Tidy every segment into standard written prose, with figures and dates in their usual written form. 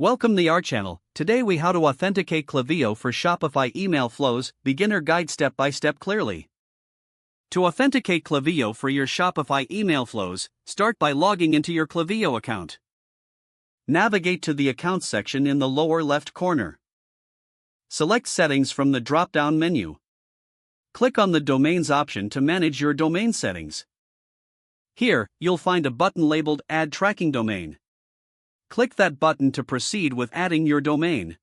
Welcome to our channel. Today we how to authenticate Klaviyo for Shopify email flows, beginner guide step by step clearly. To authenticate Klaviyo for your Shopify email flows, start by logging into your Klaviyo account. Navigate to the Accounts section in the lower left corner. Select Settings from the drop-down menu. Click on the Domains option to manage your domain settings. Here, you'll find a button labeled Add Tracking Domain. Click that button to proceed with adding your domain.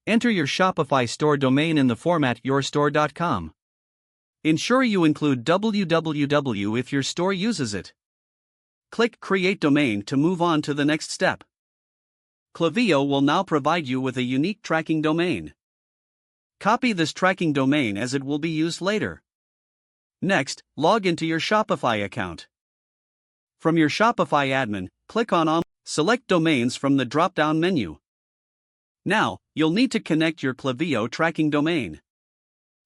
Enter your Shopify store domain in the format yourstore.com. Ensure you include www if your store uses it. Click Create Domain to move on to the next step. Klaviyo will now provide you with a unique tracking domain. Copy this tracking domain as it will be used later. Next, log into your Shopify account. From your Shopify admin, click on Select Domains from the drop-down menu. Now, you'll need to connect your Klaviyo tracking domain.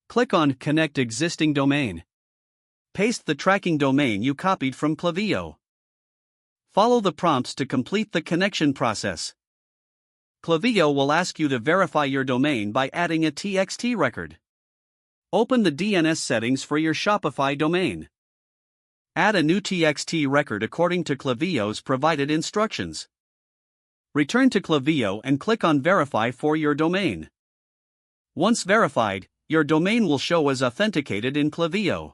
Click on Connect Existing Domain. Paste the tracking domain you copied from Klaviyo. Follow the prompts to complete the connection process. Klaviyo will ask you to verify your domain by adding a TXT record. Open the DNS settings for your Shopify domain. Add a new TXT record according to Klaviyo's provided instructions. Return to Klaviyo and click on Verify for your domain. Once verified, your domain will show as authenticated in Klaviyo.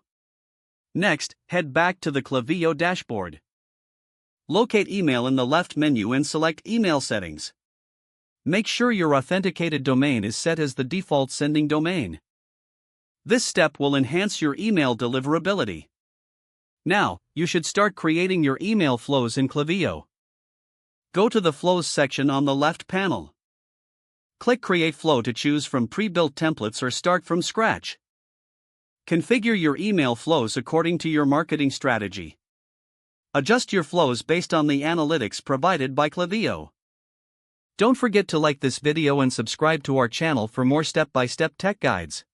Next, head back to the Klaviyo dashboard. Locate Email in the left menu and select Email Settings. Make sure your authenticated domain is set as the default sending domain. This step will enhance your email deliverability. Now, you should start creating your email flows in Klaviyo. Go to the Flows section on the left panel. Click Create Flow to choose from pre-built templates or start from scratch. Configure your email flows according to your marketing strategy. Adjust your flows based on the analytics provided by Klaviyo. Don't forget to like this video and subscribe to our channel for more step-by-step tech guides.